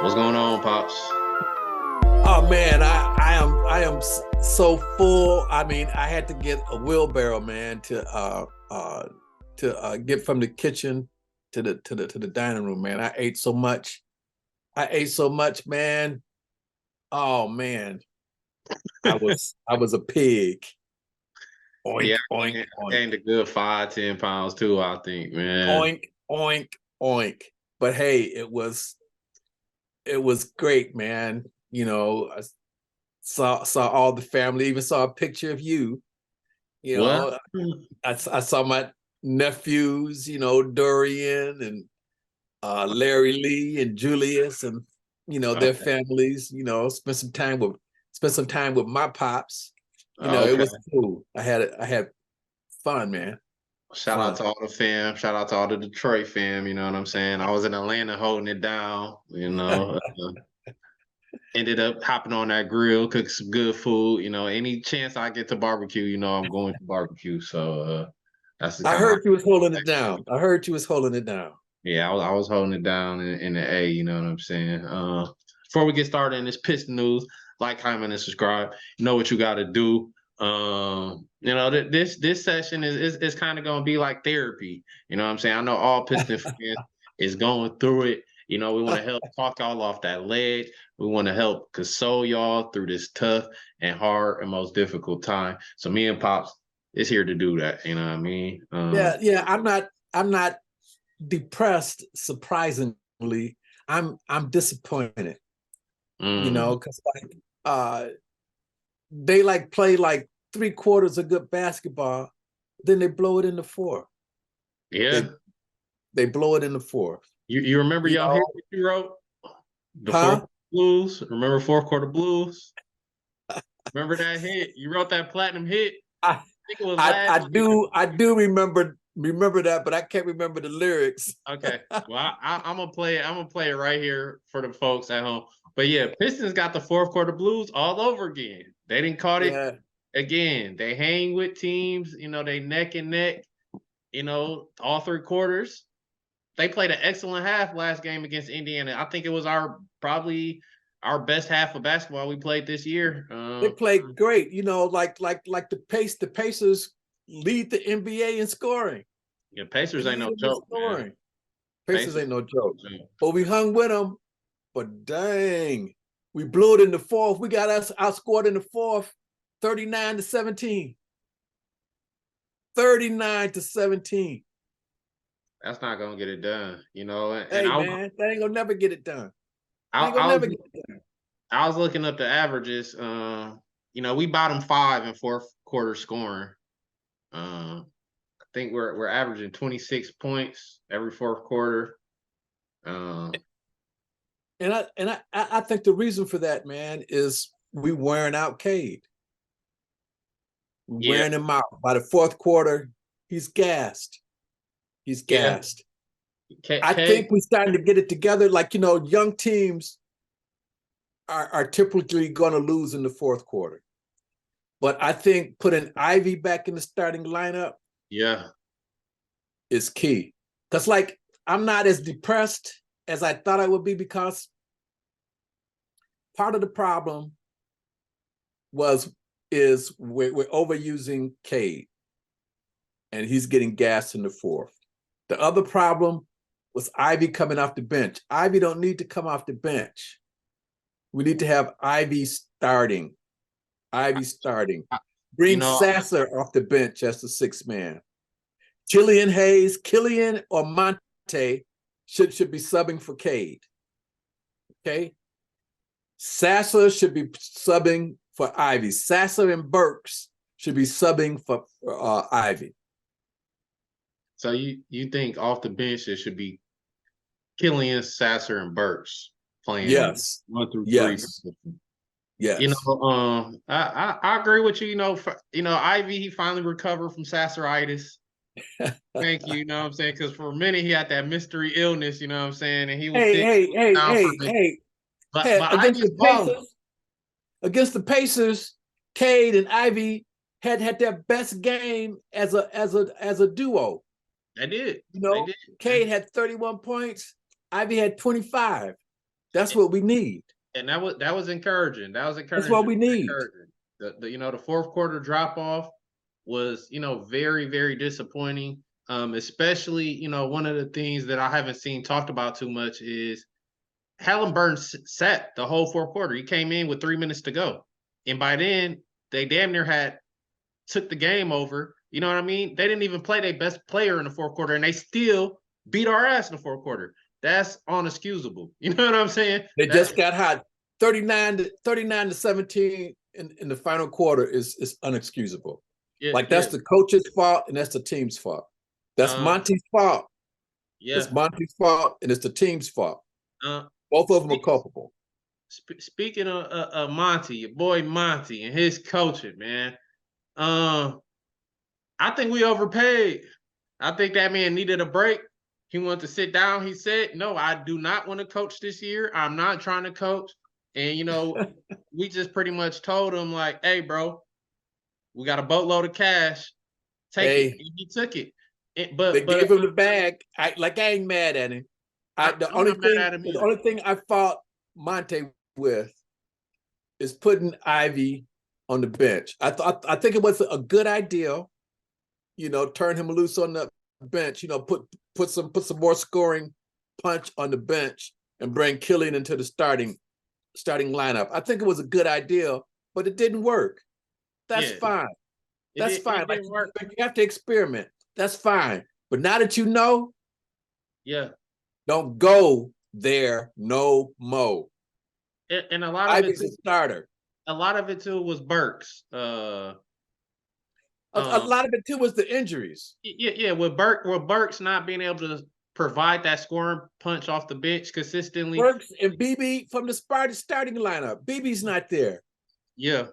What's going on, Pops? Oh man, I am so full. I mean, I had to get a wheelbarrow, man, to get from the kitchen to the dining room, man. I ate so much. I ate so much, man. Oh man, I was a pig. Yeah, Oink, oink, I oink, gained a good 5, 10 pounds too, I think, man. oink, oink, oink. But hey, it was great, man. I saw all the family, even saw a picture of you. You Well, know, I saw my nephews, Dorian and Larry Lee and Julius and their okay, families, spent some time with my pops. It okay. was cool. I had fun, man. Shout out Fun. to all the fam. Shout out to all the Detroit fam. You know what I'm saying? I was in Atlanta holding it down. Ended up hopping on that grill, cooking some good food. Any chance I get to barbecue, I'm going to barbecue. So that's the I kind of heard you was holding it down. I heard you was holding it down. Yeah, I was holding it down in the A, you know what I'm saying? Before we get started in this Piston news, like, comment, and subscribe. You know what you got to do. This session is kind of gonna be like therapy. You know what I'm saying? I know all Piston fans is going through it. We want to help talk y'all off that ledge. We want to help console y'all through this tough and hard and most difficult time. So me and Pops is here to do that. You know what I mean? Yeah. I'm not depressed, surprisingly. I'm disappointed, mm, because they like play like 3 quarters of good basketball, then they blow it in the fourth. They yeah. they blow it in the fourth. You remember You y'all hit know, that you wrote? The fourth huh? blues? Remember fourth quarter blues? Remember that hit? You wrote that platinum hit? I I think it was I last I year. do remember that, but I can't remember the lyrics. Okay. Well, I'm gonna play it. I'm gonna play it right here for the folks at home. But yeah, Pistons got the fourth quarter blues all over again. They didn't caught it Yeah, again. They hang with teams, they neck and neck, all 3 quarters. They played an excellent half last game against Indiana. I think it was probably our best half of basketball we played this year. they played great. Like the Pacers lead the NBA in scoring. Yeah, They Pacers ain't lead no them in joke, man. scoring. Pacers Pacers ain't no ain't no joke. joke. But we hung with them. But dang, we blew it in the fourth. We got us outscored in the fourth, 39-17. 39-17. That's not gonna get it done, And Hey man, that ain't gonna never get it done. I, Ain't gonna I was never get it done. I was looking up the averages. We bottom 5 in fourth quarter scoring. I think we're averaging 26 points every fourth quarter. Um, And I think the reason for that, man, is we wearing out Cade. We yeah, wearing him out. By the fourth quarter, he's gassed. He's yeah. gassed. I K, think we're starting to get it together. Like, young teams are typically going to lose in the fourth quarter. But I think putting Ivy back in the starting lineup yeah, is key. Because, like, I'm not as depressed as I thought I would be, because part of the problem was is we're overusing Cade, and he's getting gassed in the fourth. The other problem was Ivy coming off the bench. Ivy don't need to come off the bench. We need to have Ivy starting. Ivy starting. I- you Bring know, Sasser off the bench as the sixth man. Killian Hayes, Killian or Monte should be subbing for Cade. Okay. Sasser should be subbing for Ivy. Sasser and Burks should be subbing for Ivy. so you think off the bench it should be Killian, Sasser, and Burks playing Yes. 1 through 3 Yes. position. Yes. I agree with you. Ivy, he finally recovered from Sasseritis. Thank you. You know what I'm saying? Because for a minute he had that mystery illness. You know what I'm saying? And he was Hey, sick hey, hey, down for a hey, minute. hey, But hey, but Ivy's balling. Against the Pacers, Cade and Ivy had their best game as a duo. They did. You They know, did. Cade had 31 points, Ivy had 25. That's what we need. And that was encouraging. That was That's what we need. encouraging. The fourth quarter drop off was, very, very disappointing. Especially, one of the things that I haven't seen talked about too much is Halliburton sat the whole fourth quarter. He came in with 3 minutes to go. And by then, they damn near had took the game over. You know what I mean? They didn't even play their best player in the fourth quarter, and they still beat our ass in the fourth quarter. That's unexcusable. You know what I'm saying? They just got hot. 39-17 in the final quarter is unexcusable. Yeah, that's the coach's fault and that's the team's fault. That's Monty's fault. Yeah. It's Monty's fault and it's the team's fault. Both of them are culpable. Speaking of Monty, your boy Monty and his coaching, man. I think we overpaid. I think that man needed a break. He wanted to sit down. He said, "No, I do not want to coach this year. I'm not trying to coach." And we just pretty much told him like, "Hey, bro, we got a boatload of cash. Take it." And he took it. But they gave him the bag. I ain't mad at him. The only thing I fought Monte with is putting Ivy on the bench. I think it was a good idea. Turn him loose on the bench. Put some more scoring punch on the bench and bring Killian into the starting lineup. I think it was a good idea, but it didn't work. That's fine. That's fine. You have to experiment. That's fine. But now that don't go there no more. And a lot of Ivy's a starter. A lot of it too was Burks. A lot of it too was the injuries. Yeah. With Burks not being able to provide that scoring punch off the bench consistently. Burks and BB from the starting lineup. BB's not there. Yeah.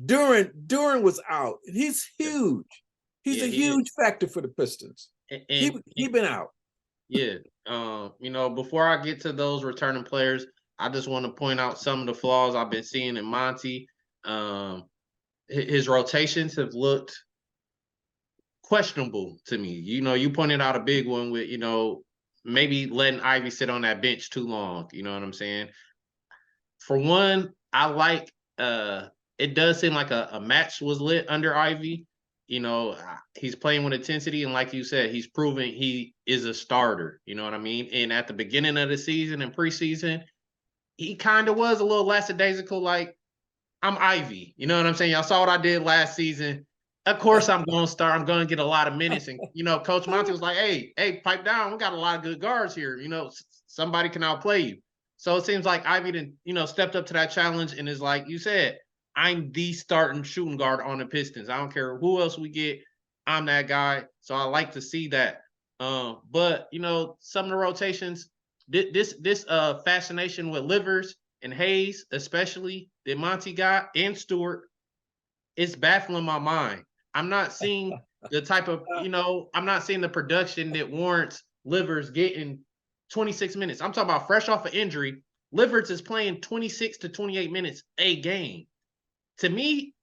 Duran was out. He's huge. He's a huge factor for the Pistons. He been out. Yeah. Before I get to those returning players, I just want to point out some of the flaws I've been seeing in Monty. His rotations have looked questionable to me. You pointed out a big one with, maybe letting Ivy sit on that bench too long. You know what I'm saying? For one, I like it does seem like a match was lit under Ivy. He's playing with intensity, and like you said, he's proven he is a starter. You know what I mean? And at the beginning of the season and preseason, he kind of was a little lackadaisical, like, I'm Ivy. You know what I'm saying? Y'all saw what I did last season. Of course, I'm going to start. I'm going to get a lot of minutes. And, Coach Monty was like, hey, pipe down. We got a lot of good guards here. Somebody can outplay you. So it seems like Ivy, stepped up to that challenge and is like you said, I'm the starting shooting guard on the Pistons. I don't care who else we get. I'm that guy. So I like to see that. But, some of the rotations, this fascination with Livers and Hayes, especially that Monty got, and Stewart, it's baffling my mind. I'm not seeing the type of, I'm not seeing the production that warrants Livers getting 26 minutes. I'm talking about fresh off of injury. Livers is playing 26 to 28 minutes a game. To me,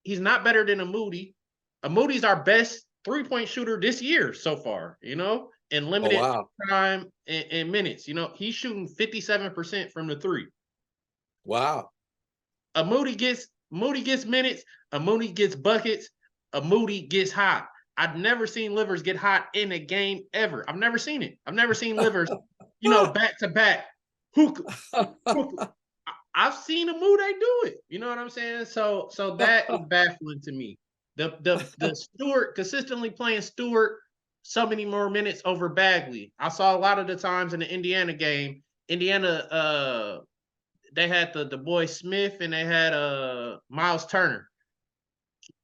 he's not better than a Moody. A Moody's our best three-point shooter this year so far, in limited time and minutes. He's shooting 57% from the three. Wow. A Moody gets minutes, a Moody gets buckets, a Moody gets hot. I've never seen Livers get hot in a game ever. I've never seen it. I've never seen Livers, back to back. I've seen a Moody do it. You know what I'm saying? So that is baffling to me. The Stewart consistently playing Stewart so many more minutes over Bagley. I saw a lot of the times in the Indiana game. Indiana, they had the boy Smith and they had Miles Turner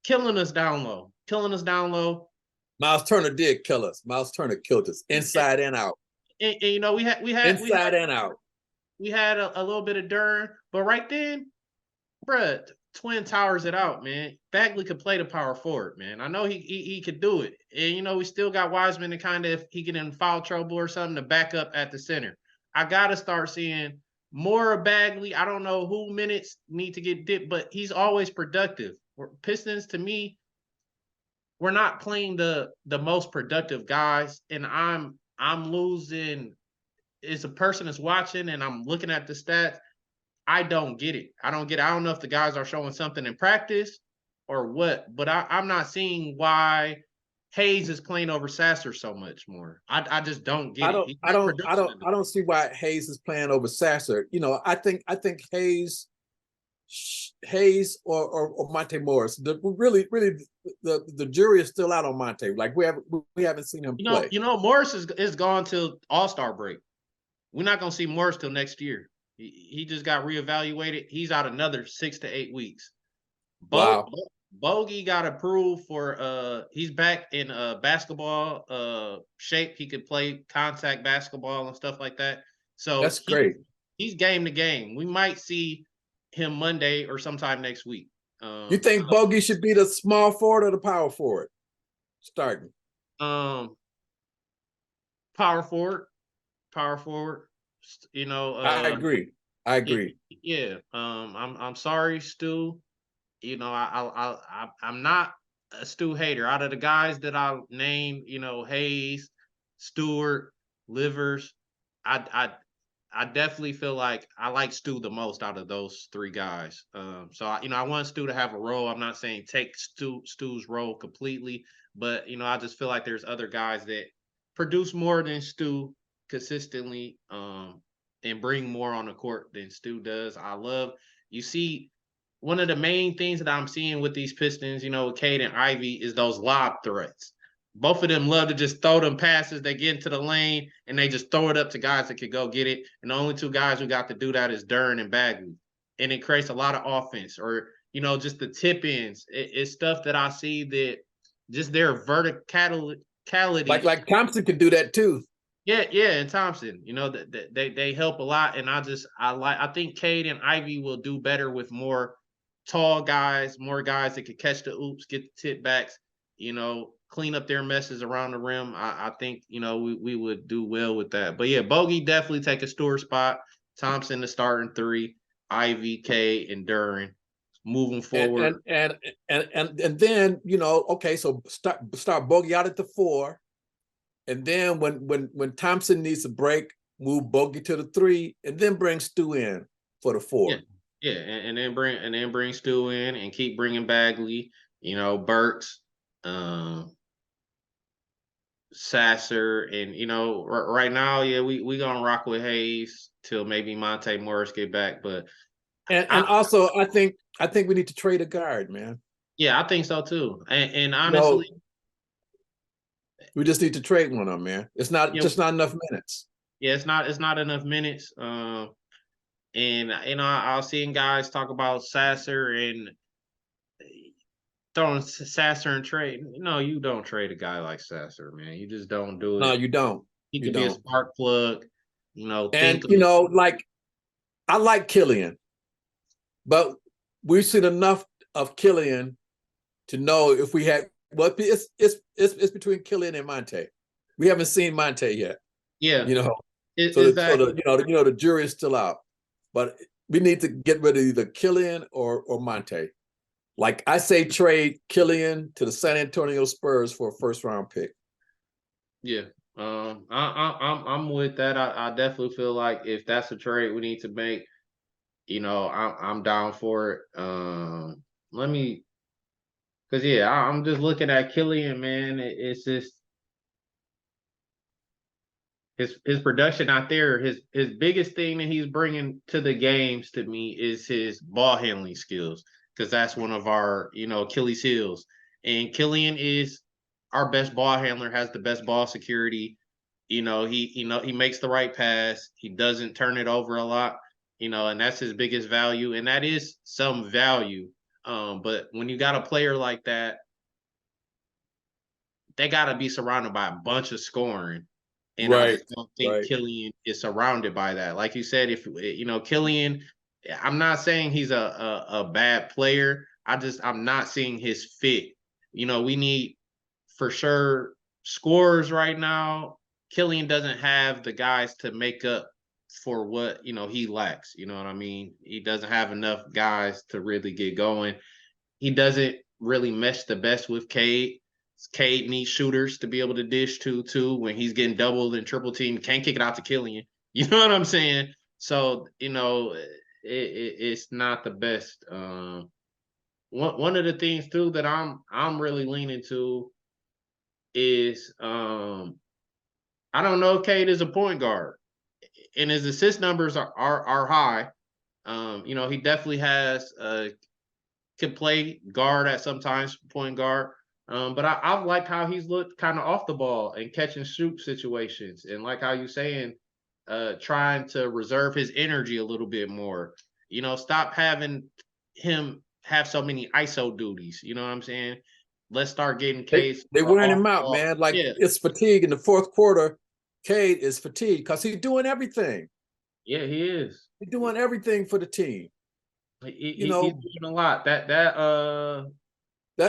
killing us down low. Miles Turner did kill us. Miles Turner killed us inside and out. And we had inside and out. We had a little bit of Duran, but right then, bruh, Twin towers it out, man. Bagley could play the power forward, man. I know he could do it. And, we still got Wiseman to kind of, if he get in foul trouble or something, to back up at the center. I got to start seeing more of Bagley. I don't know who minutes need to get dipped, but he's always productive. Pistons, to me, we're not playing the most productive guys, and I'm losing as a person that's watching and I'm looking at the stats, I don't get it. I don't get it. I don't know if the guys are showing something in practice or what, but I'm not seeing why Hayes is playing over Sasser so much more. I just don't get I it. don't, He's I not don't, I producing don't, enough. I don't see why Hayes is playing over Sasser. You know, I think Hayes or Monte Morris. Really, the jury is still out on Monte. Like we haven't seen him play. Morris is gone till All-Star break. We're not gonna see Morris till next year. He just got reevaluated. He's out another 6 to 8 weeks. Wow, Bogey got approved for he's back in basketball shape. He could play contact basketball and stuff like that. So that's great. he's game to game. We might see him Monday or sometime next week. You think Bogey should be the small forward or the power forward starting? Um, power forward, power forward. You know, I agree. I yeah, agree. yeah. I'm sorry, Stu. You know, I'm not a Stu hater. Out of the guys that I named, Hayes, Stewart, Livers, I definitely feel like I like Stu the most out of those three guys. So I want Stu to have a role. I'm not saying take Stu's role completely, but I just feel like there's other guys that produce more than Stu consistently, and bring more on the court than Stu does. You see one of the main things that I'm seeing with these Pistons, Cade and Ivy, is those lob threats. Both of them love to just throw them passes. They get into the lane and they just throw it up to guys that could go get it. And the only two guys who got to do that is Duren and Bagley. And it creates a lot of offense, or just the tip ins. It's stuff that I see that just their verticality. Like Thompson could do that too. Yeah, yeah, and Thompson, they help a lot, and I think Cade and Ivy will do better with more tall guys, more guys that could catch the oops, get the tip backs, clean up their messes around the rim. I think we would do well with that. But yeah, Bogey definitely take a Stewart spot. Thompson the starting three, Ivy, Cade, and Duren moving forward. And then okay, so start Bogey out at the 4. And then when Thompson needs a break, move Bogey to the 3, and then bring Stu in for the 4. Yeah, yeah, and then bring Stu in and keep bringing Bagley, Burks, Sasser, and right now, yeah, we gonna rock with Hayes till maybe Monte Morris get back, but and also I think we need to trade a guard, man. Yeah, I think so too, and honestly. No, we just need to trade one of them, man. It's not just not enough minutes. Yeah, it's not enough minutes. And I'll seeing guys talk about Sasser and throwing Sasser and trade. No, you don't trade a guy like Sasser, man. You just don't do it. No, you don't. He could be a spark plug. And like I like Killian, but we've seen enough of Killian to know if we had. Well, it's between Killian and Monte. We haven't seen Monte yet. Yeah, the jury is still out, but we need to get rid of either Killian or Monte. Like I say, trade Killian to the San Antonio Spurs for a first-round pick. Yeah, I'm with that. I definitely feel like if that's a trade we need to make, I'm down for it. Because I'm just looking at Killian, man. It's just his production out there. His biggest thing that he's bringing to the games to me is his ball handling skills, because that's one of our Achilles heels. And Killian is our best ball handler, has the best ball security. He makes the right pass. He doesn't turn it over a lot. And that's his biggest value, and that is some value. But when you got a player like that, they got to be surrounded by a bunch of scoring. And I just don't think Killian is surrounded by that. Like you said, if Killian, I'm not saying he's a bad player. I'm not seeing his fit. We need for sure scorers right now. Killian doesn't have the guys to make up for what he lacks. You know what I mean? He doesn't have enough guys to really get going. He doesn't really mesh the best with Cade. Cade needs shooters to be able to dish to too when he's getting doubled and triple teamed. Can't kick it out to Killian. You know what I'm saying? So, it's not the best. One of the things too that I'm really leaning to is I don't know if Cade is a point guard, and his assist numbers are high. He definitely has can play guard at sometimes, point guard. But I like how he's looked kind of off the ball and catch and shoot situations, and like how you saying, trying to reserve his energy a little bit more. Stop having him have so many ISO duties. You know what I'm saying? Let's start getting Case They wearing off him the out, ball. man. Like Yeah, it's fatigue in the fourth quarter. Cade is fatigued because he's doing everything. yeah, he is. He's doing everything for the team. You He's know, doing a lot. That that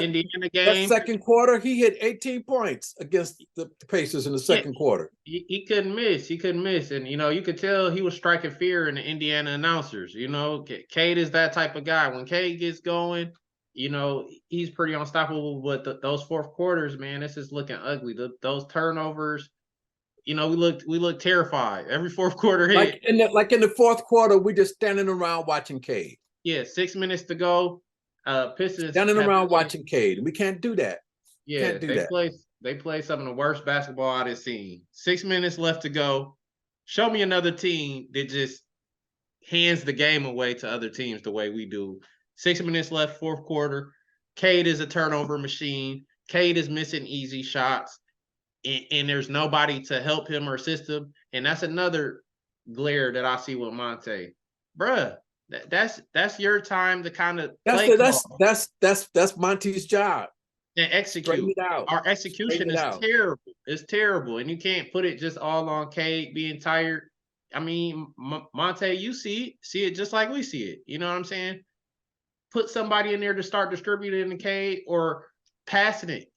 Indiana that game, second quarter, he hit 18 points against the Pacers in the yeah, second quarter. he couldn't miss. He couldn't miss, and you could tell he was striking fear in the Indiana announcers. Cade is that type of guy. When Cade gets going, he's pretty unstoppable. But those fourth quarters, man, this is looking ugly. Those turnovers, we looked terrified every fourth quarter hit. Like in the fourth quarter, we just standing around watching Cade. Yeah, 6 minutes to go. Pistons Standing have around played. watching Cade. We can't do that. Yeah, Can't do they that. play they play some of the worst basketball I've seen. 6 minutes left to go. Show me another team that just hands the game away to other teams the way we do. 6 minutes left, fourth quarter. Cade is a turnover machine. Cade is missing easy shots, and there's nobody to help him or assist him. And that's another glare that I see with Monte. Bruh, that's your time to kind of That's play call. that's Monty's job. And Straighten execute. it out. Our Straighten execution it is out. terrible. It's terrible, and you can't put it just all on Cade being tired. I mean, Monte, you see it just like we see it. You know what I'm saying? Put somebody in there to start distributing the Cade or passing it.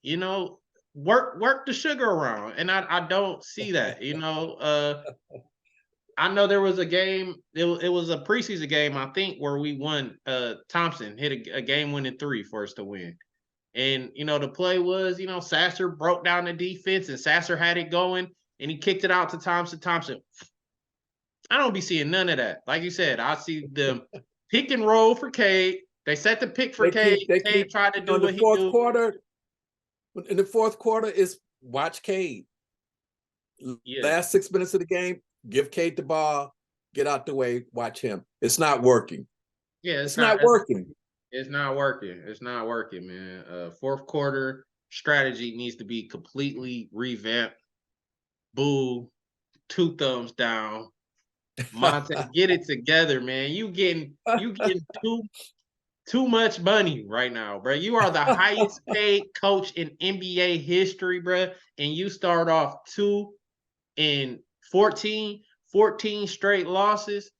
Work the sugar around, and I don't see that. I know there was a game. It was a preseason game, I think, where we won. Thompson hit a game-winning three for us to win. And the play was, Sasser broke down the defense and Sasser had it going and he kicked it out to Thompson. Thompson, I don't be seeing none of that. Like you said, I see them pick and roll for Cade. They set the pick for Cade. They Cade keep tried to do on the what he fourth do. quarter. In the fourth quarter is watch Cade. Yeah, Last 6 minutes of the game, give Cade the ball, get out the way, watch him. It's not working. yeah, It's not working. It's not working. It's not working, man. Fourth quarter strategy needs to be completely revamped. Boo, two thumbs down. Monte, get it together, man. You getting too much money right now, bro. You are the highest paid coach in NBA history, bro. And you start off 2-14, 14 straight losses.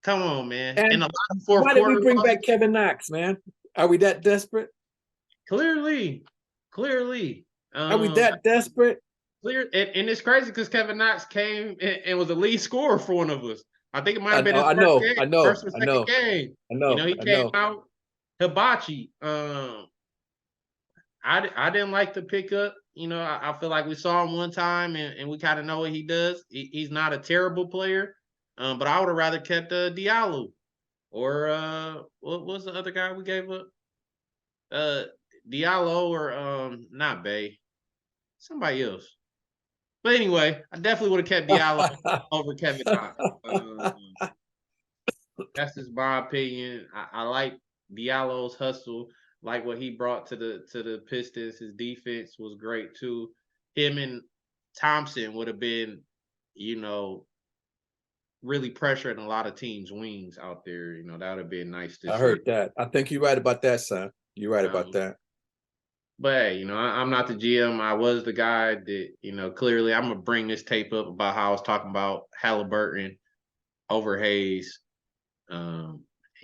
Come on, man. And And a lot of fourth why did we quarter bring losses. back Kevin Knox, man? Are we that desperate? Clearly. Are we that desperate? And it's crazy because Kevin Knox came and was the lead scorer for one of us. I think it might I have been know, his I first know, game, I know, first or I second know, game. I know, He I came know. out hibachi. I didn't like the pickup. I feel like we saw him one time and we kind of know what he does. He's not a terrible player, but I would have rather kept Diallo or what was the other guy we gave up? Diallo or not Bay, somebody else. But anyway, I definitely would have kept Diallo over Kevin Knox. That's just my opinion. I like Diallo's hustle, like what he brought to the Pistons. His defense was great too. Him and Thompson would have been, really pressuring a lot of teams' wings out there. That would have been nice to I see. heard that. I think you're right about that, son. You're right about that. But hey, I'm not the GM. I was the guy that, clearly I'm gonna bring this tape up about how I was talking about Halliburton over Hayes. I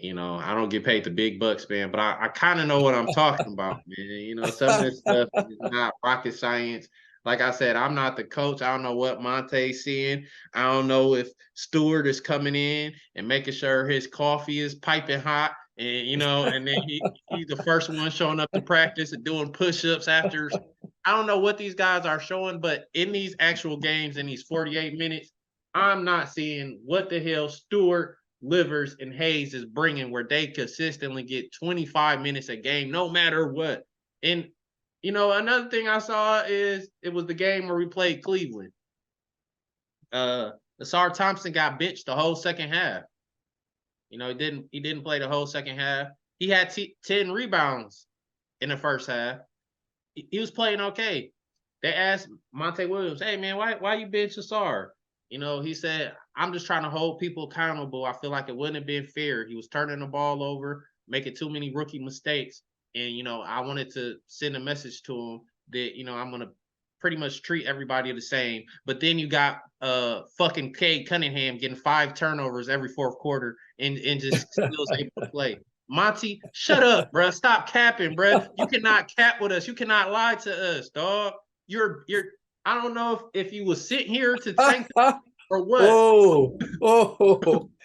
don't get paid the big bucks, man, but I kind of know what I'm talking about, man. Some of this stuff is not rocket science. Like I said, I'm not the coach. I don't know what Monte's seeing. I don't know if Stewart is coming in and making sure his coffee is piping hot. And then he's the first one showing up to practice and doing push-ups after. I don't know what these guys are showing, but in these actual games, in these 48 minutes, I'm not seeing what the hell Stewart, Livers, and Hayes is bringing where they consistently get 25 minutes a game, no matter what. And another thing I saw is it was the game where we played Cleveland. Asar Thompson got benched the whole second half. He didn't play the whole second half. He had 10 rebounds in the first half. He was playing okay. They asked Monte Williams, "Hey man, why you bench Asar?" He said, "I'm just trying to hold people accountable. I feel like it wouldn't have been fair. He was turning the ball over, making too many rookie mistakes, and I wanted to send a message to him that I'm gonna pretty much treat everybody the same." But then you got fucking Cade Cunningham getting 5 turnovers every fourth quarter and just still able to play. Monty, shut up, bro. Stop capping, bro. You cannot cap with us. You cannot lie to us, dog. You're I don't know if you was sitting here to tank or what.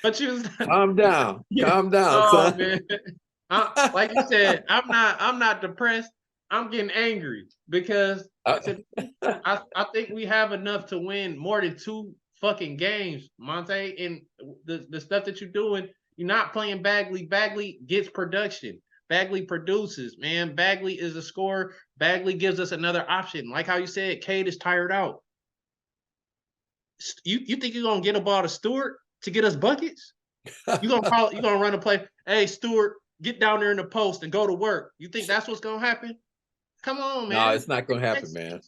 But you was calm down, calm down, oh, son. Man. Like you said, I'm not depressed. I'm getting angry because I think we have enough to win more than 2 fucking games, Monte. And the stuff that you're doing, you're not playing Bagley. Bagley gets production. Bagley produces, man. Bagley is a scorer. Bagley gives us another option. Like how you said, Cade is tired out. You think you're gonna get a ball to Stewart to get us buckets? You're gonna run a play. Hey, Stewart, get down there in the post and go to work. You think that's what's gonna happen? Come on, man. No, it's not gonna happen, man.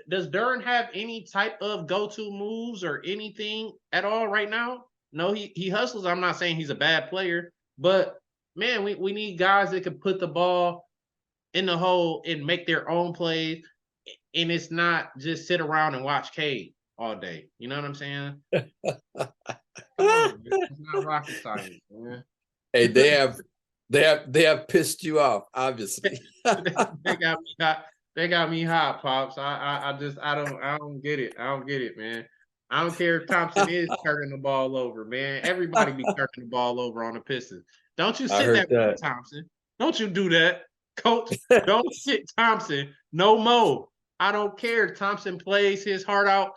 Does Duren have any type of go-to moves or anything at all right now? No, he hustles. I'm not saying he's a bad player, but man, we need guys that can put the ball in the hole and make their own plays. And it's not just sit around and watch Cade all day. You know what I'm saying? Come on, man. It's not rocket science, man. Hey, they have pissed you off, obviously. They got me hot. They got me hot, pops. I don't get it. I don't get it, man. I don't care if Thompson is turning the ball over, man. Everybody be turning the ball over on the Pistons. Don't you sit that with Thompson. Don't you do that. Coach, don't sit Thompson no more. I don't care. Thompson plays his heart out.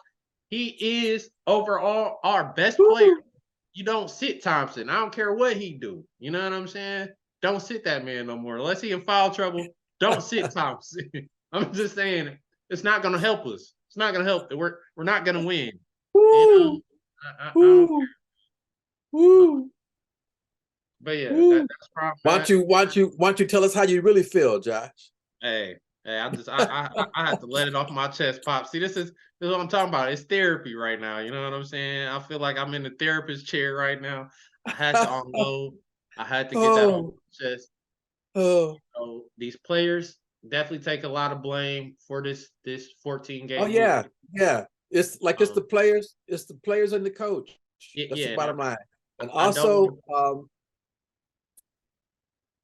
He is overall our best player. You don't sit Thompson. I don't care what he do. You know what I'm saying? Don't sit that man no more. Unless he in foul trouble, don't sit Thompson. I'm just saying it's not going to help us. It's not going to help. We're not going to win. You know? Woo. But yeah, that's probably. Why don't you tell us how you really feel, Josh? Hey, I have to let it off my chest, Pop. See, this is what I'm talking about. It's therapy right now. You know what I'm saying? I feel like I'm in the therapist chair right now. I had to unload. I had to get that off my chest. These players definitely take a lot of blame for this 14 game. Oh yeah. It's like it's the players and the coach. That's the bottom line. And also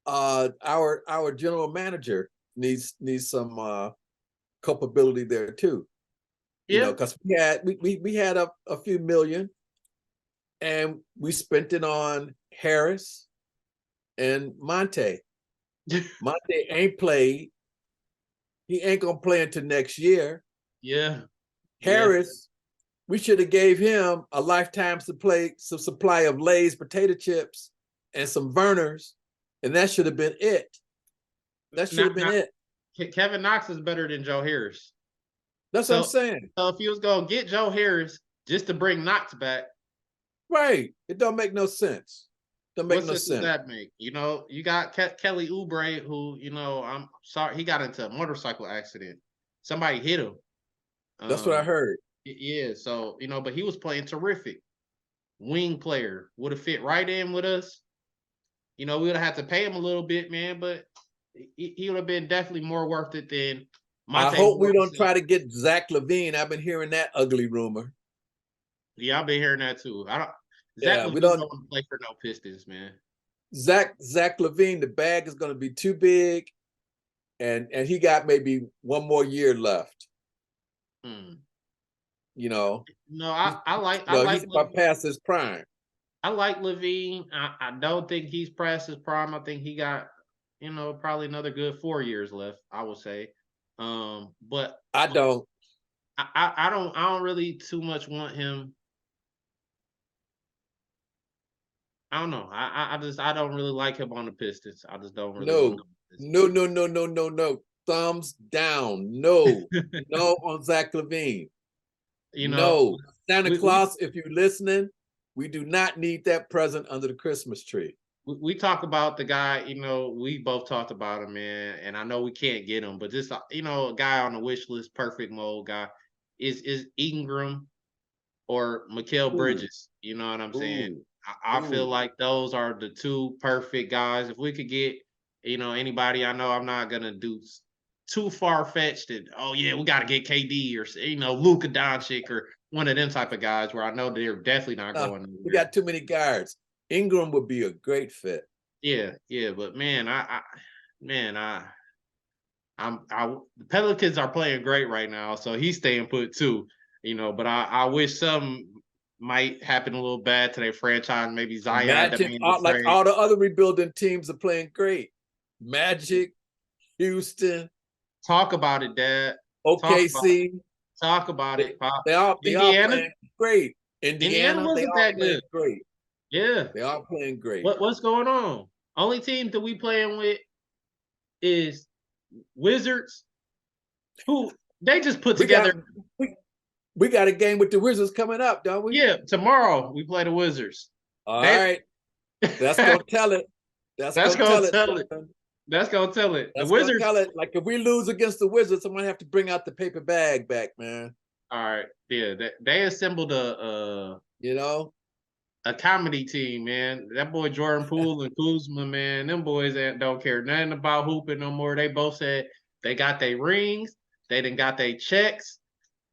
our general manager needs some culpability there too. You know, because we had a few million and we spent it on Harris and Monte. Monte ain't played. He ain't gonna play until next year. Yeah. Harris, we should have gave him a lifetime supply of Lay's potato chips and some Vernors, and that should have been it. That should have been it. Kevin Knox is better than Joe Harris. That's what I'm saying. So if he was gonna get Joe Harris just to bring Knox back, right? It don't make no sense. Don't make no sense. What does that make? You know, you got Kelly Oubre, who I'm sorry, he got into a motorcycle accident. Somebody hit him. That's what I heard. Yeah, so but he was playing terrific. Wing player would have fit right in with us. We would have had to pay him a little bit, man, but he would have been definitely more worth it than Monte. I hope we don't try to get Zach LaVine. I've been hearing that ugly rumor. Yeah, I've been hearing that too. We don't want to play for no Pistons, man. Zach LaVine, the bag is going to be too big, and he got maybe one more year left. No, I like. He's about past his prime. I like LaVine. I don't think he's past his prime. I think he got, probably another good 4 years left, I would say. But I don't. I don't really too much want him. I don't know. I don't really like him on the Pistons. I just don't really want No, him on the no, no, no, no, no, no. Thumbs down. No, Pistons. no on Zach Levine. You know, No. Santa we Claus, if you're listening, we do not need that present under the Christmas tree. we talk about the guy, we both talked about him, man, and I know we can't get him, but this, a guy on the wish list, perfect mold guy, is Ingram or Mikal Ooh, Bridges. You know what I'm saying? ooh, I feel ooh. like those are the two perfect guys. If we could get, anybody, I know I'm not gonna do too far fetched. And oh yeah, we got to get KD or Luka Doncic or one of them type of guys where I know they're definitely not going We anywhere. got too many guards. Ingram would be a great fit. Yeah, yeah, but man, man, the Pelicans are playing great right now, so he's staying put too. But I wish something might happen a little bad to their franchise. Maybe Zion Magic, demanding a like trade. all the other rebuilding teams are playing great. Magic, Houston, Talk about it, Dad. Talk about it. OKC. Talk about They, it, Pop. they all Indiana, playing great. Indiana Indiana, they wasn't all that playing good. great. Yeah. They all playing great. What's going on? Only team that we playing with is Wizards, who they just put We got together. we got a game with the Wizards coming up, don't we? Yeah, tomorrow we play the Wizards. All They right. That's gonna tell it. That's that's gonna gonna tell it. tell it. Son. That's gonna tell it. The That's gonna Wizards. tell it. Like if we lose against the Wizards, I'm gonna have to bring out the paper bag back, man. All right, yeah, they assembled You know? a comedy team, man. That boy Jordan Poole and Kuzma, man, them boys that don't care nothing about hooping no more. They both said they got their rings, they done got their checks,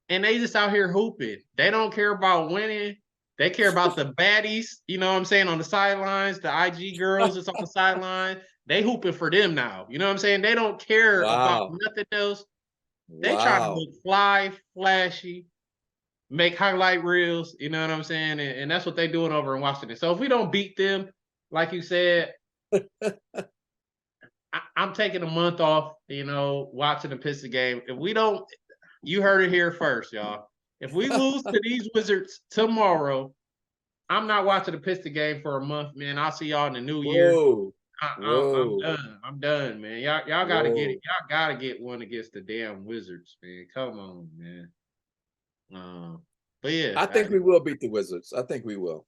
and they just out here hooping. They don't care about winning. They care about the baddies, you know what I'm saying, on the sidelines, the IG girls that's on the sideline. They hooping for them now. You know what I'm saying? They don't care about Wow. nothing else. They trying to Wow. look fly, flashy, make highlight reels, you know what I'm saying? And that's what they're doing over in Washington. So if we don't beat them, like you said, I'm taking a month off, watching the Pistons game. If we don't, you heard it here first, y'all. If we lose to these Wizards tomorrow, I'm not watching the Pistons game for a month, man. I'll see y'all in the new year. Whoa. I'm Whoa. done. I'm done, man. Y'all gotta get it. Whoa. Y'all gotta get one against the damn Wizards, man. Come on, man. But yeah, I think we will beat the Wizards. I think we will.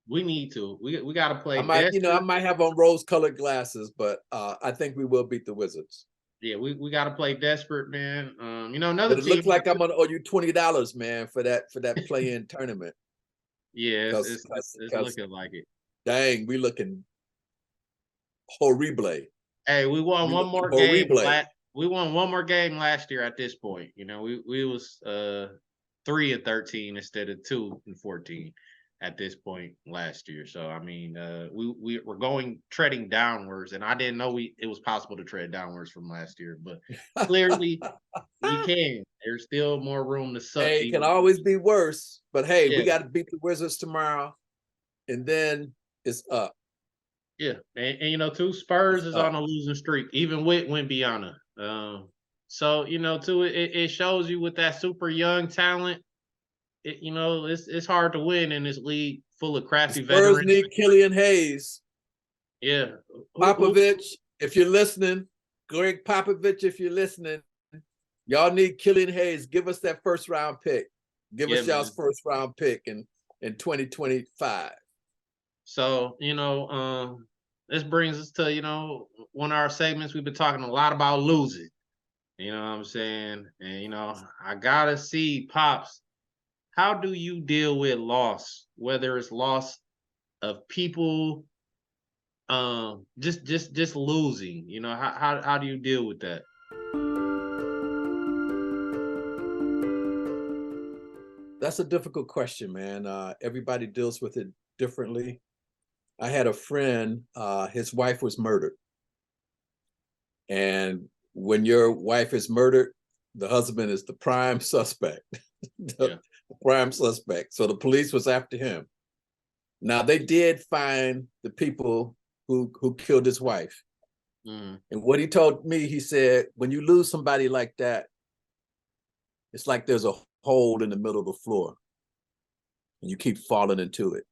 we need to. We got to I play might, I desperate. might have on rose-colored glasses, but I think we will beat the Wizards. Yeah, we got to play desperate, man. Another But it team. looks like I'm gonna owe you $20, man, for that play-in tournament. Yeah, Because it's looking like it. dang, we looking horrible. Hey, we won We one looking more game. horrible. We won one more game last year at this point. We was 3-13 instead of 2-14 at this point last year. So I mean, we're going treading downwards, and I didn't know it was possible to tread downwards from last year, but clearly we can. There's still more room to suck. Hey, it can always be worse. But hey, Yeah, we got to beat the Wizards tomorrow, and then it's up. yeah, and too, Spurs It's is up. on a losing streak, even with Wembyana. So too, it shows you with that super young talent, it's hard to win in this league full of The crappy Spurs veterans. need Killian Hayes. Yeah, Popovich, if you're listening, Greg Popovich, if you're listening, y'all need Killian Hayes. Give us that first round pick. Give yeah, us y'all's man. first round pick in 2025. So this brings us to one of our segments. We've been talking a lot about losing. You know what I'm saying? And I gotta see, Pops. How do you deal with loss? Whether it's loss of people, just losing. How do you deal with that? That's a difficult question, man. Everybody deals with it differently. I had a friend, his wife was murdered. And when your wife is murdered, the husband is the prime suspect. the prime suspect. So the police was after him. Now they did find the people who killed his wife. Mm. And what he told me, he said, when you lose somebody like that, it's like there's a hole in the middle of the floor, and you keep falling into it.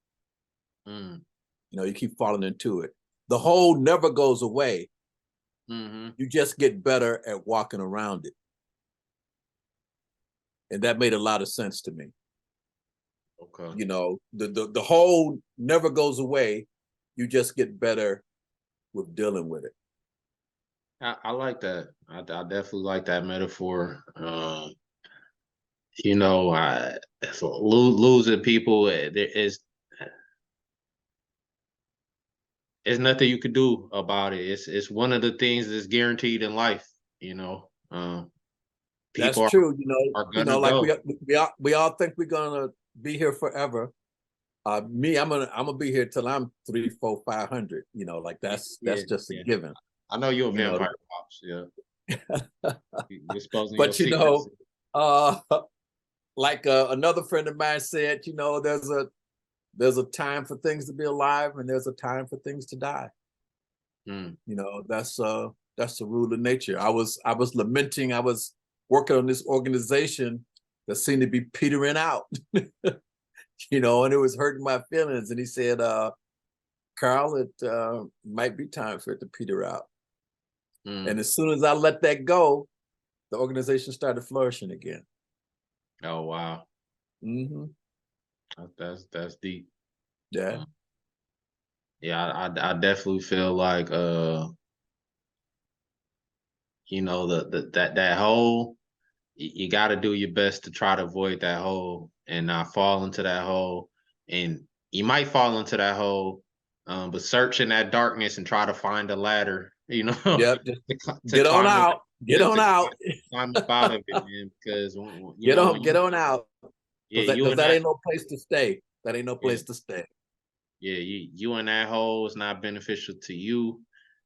Mm. You know, you keep falling into it. The hole never goes away. Mm-hmm. You just get better at walking around it. And that made a lot of sense to me. Okay. You know, the hole never goes away. You just get better with dealing with it. I like that. I definitely like that metaphor. You know, so losing people, there is there's nothing you can do about it. It's one of the things that's guaranteed in life. You know, That's people true. are You gonna know, like go. we all think we're gonna be here forever. Me, I'm gonna be here till I'm 3, 4, 500. You know, like that's Yeah, just a yeah. given. I know you're a You know, vampire, pops. Yeah, you're exposing your but secrets. uh, like another friend of mine said, there's a time for things to be alive, and there's a time for things to die. Mm. You know, that's the rule of nature. I was lamenting. I was working on this organization that seemed to be petering out. You know, and it was hurting my feelings. And he said, Carl, it might be time for it to peter out. Mm. And as soon as I let that go, the organization started flourishing again. Oh wow, Mm-hmm. that's deep. Yeah. Yeah, I definitely feel like you know, that hole, you got to do your best to try to avoid that hole and not fall into that hole. And you might fall into that hole, but search in that darkness and try to find a ladder, you know, Yep. Just to get on climb up, out. Get on out. climb up out of it, man. Because you know, when Get you, on out. yeah, you Because and that that, ain't no place to stay. That ain't no yeah, place to stay. yeah, you and that hole is not beneficial to you,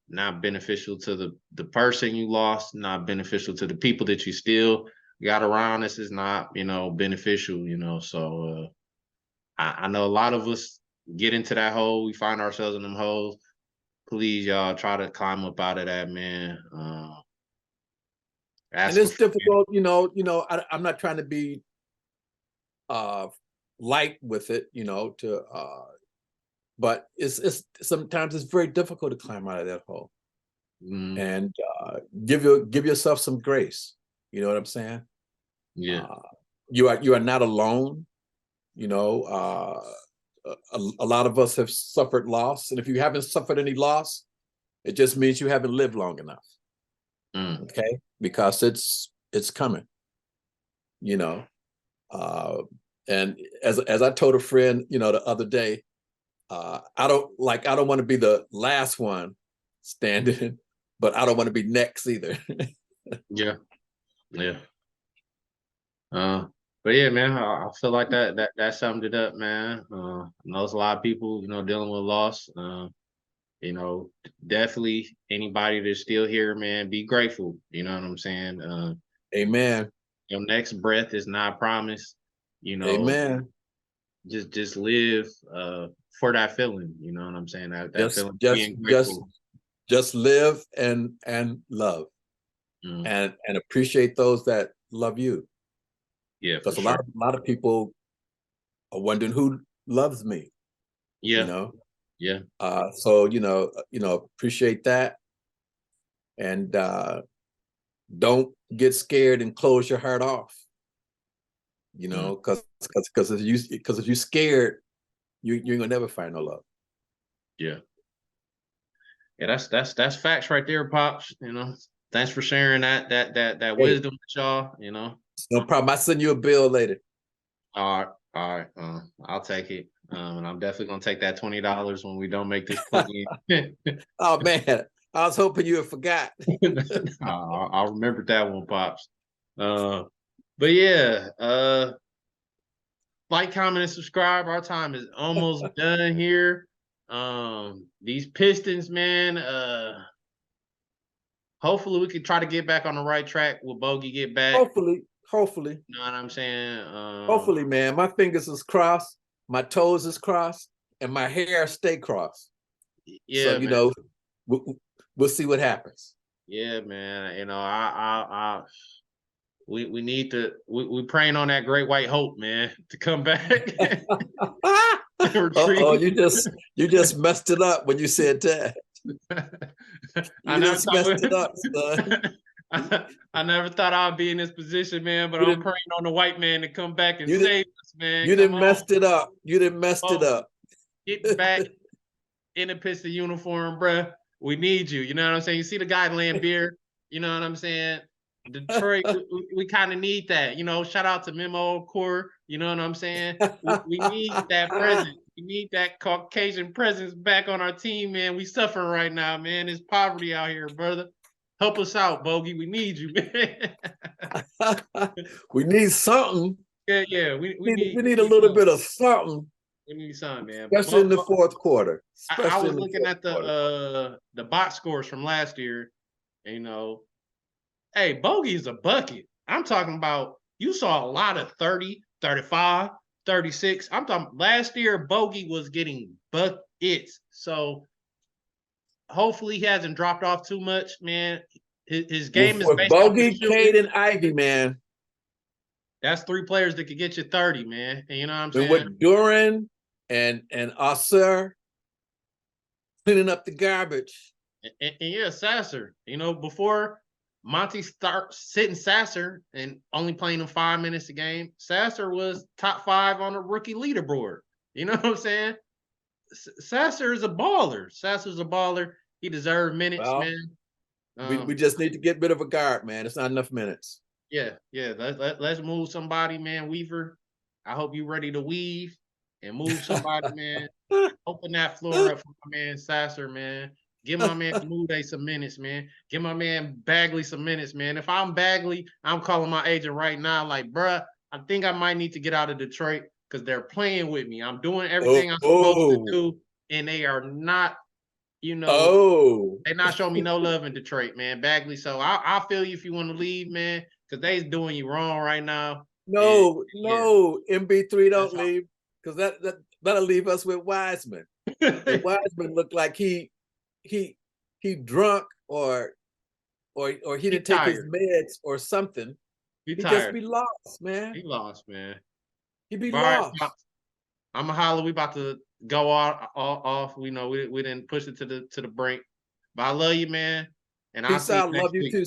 not beneficial to the person you lost, not beneficial to the people that you still got around. This is not, you know, beneficial, you know. So I know a lot of us get into that hole. We find ourselves in them holes. Please, y'all, try to climb up out of that, man. And Ask a it's friend. difficult, I'm not trying to be uh light with it, but it's sometimes it's very difficult to climb out of that hole. Mm, And give yourself some grace. You know what I'm saying? yeah, Uh, you are not alone. You know, a lot of us have suffered loss, and if you haven't suffered any loss, it just means you haven't lived long enough. mm, Okay, because it's coming. You know, uh, and as I told a friend, the other day, I don't want to be the last one standing, but I don't want to be next either. yeah, yeah. Uh, but yeah, man, I feel like that summed it up, man. I know it's a lot of people, you know, dealing with loss. You know, definitely anybody that's still here, man, be grateful. You know what I'm saying? Amen. Your next breath is not promised. You know, Amen. just live for that feeling. You know what I'm saying? That Just feeling, just being just grateful. just live and love Mm, and appreciate those that love you. yeah, for Because sure. a lot of people are wondering who loves me, you Yeah, know. yeah, So appreciate that, and don't get scared and close your heart off. mm, Because if you're scared, you're gonna never find no love. yeah. Yeah, that's facts right there, pops. You know, thanks for sharing that Hey, wisdom with y'all. You know, no problem. I send you a bill later. all right. I'll take it. And I'm definitely gonna take that $20 when we don't make this plug-in. Oh man, I was hoping you had forgot. I'll remember that one, pops. Uh, but yeah, like, comment, and subscribe. Our time is almost done here. These Pistons, man. Hopefully we can try to get back on the right track. Will Bogey get back? Hopefully, You know what I'm saying? man. My fingers is crossed, my toes is crossed, and my hair stay crossed. So Yeah, man. we'll, we'll see what happens. Yeah, man. You know, we need to we praying on that great white hope, man, to come back. Uh-oh, Retrieve. you just messed it up when you said that. I You never just messed it up, thought son. I never thought I'd be in this position, man, but You I'm didn't praying on the white man to come back and you didn't save us, man. you Come didn't on. messed it up. You didn't messed it Oh, up. get back in the Piston uniform, bruh. We need you. You know what I'm saying? You see the guy laying beer. You know what I'm saying? Detroit, we kind of need that. You know, shout out to Memo Core. You know what I'm saying? We need that presence. We need that Caucasian presence back on our team, man. We suffering right now, man. There's poverty out here, brother. Help us out, Bogey. We need you, man. We need something. Yeah. We need a little bit of something. We need something, man. Especially in the fourth quarter. I Especially was in the looking fourth at quarter. the box scores from last year, and, you know, hey, Bogey is a bucket. I'm talking about, you saw a lot of 30, 35, 36. I'm talking last year, Bogey was getting buckets. So hopefully he hasn't dropped off too much, man. His game is With based off the Bogey, shooting. Cade, and Ivy, man. That's three players that could get you 30, man. And you know what I'm And saying? with Duran and Osir cleaning up the garbage. And yeah, Sasser. You know, before Monty starts sitting Sasser and only playing him 5 minutes a game, Sasser was top 5 on the rookie leaderboard. You know what I'm saying? Sasser is a baller. Sasser's a baller. He deserves minutes, Well, man. we just need to get rid of a guard, man. It's not enough minutes. Yeah. Let's move somebody, man. Weaver, I hope you're ready to weave and move somebody, man. Open that floor up for my man Sasser, man. Give my man Mude some minutes, man. Give my man Bagley some minutes, man. If I'm Bagley, I'm calling my agent right now, like, bruh, I think I might need to get out of Detroit because they're playing with me. I'm doing everything I'm supposed to do, and they are not, you know, they're not showing me no love in Detroit, man. Bagley, so I'll feel you if you want to leave, man, because they's doing you wrong right now. No, Yeah. MB3 don't leave, because that'll leave us with Wiseman. And Wiseman looked like he drunk or he didn't take his meds or something. He just be lost, man. He lost, man. He be lost. I'm a holler. We about to go off. We know we didn't push it to the brink. But I love you, man. And I'll Peace see you out. next Love you week. too,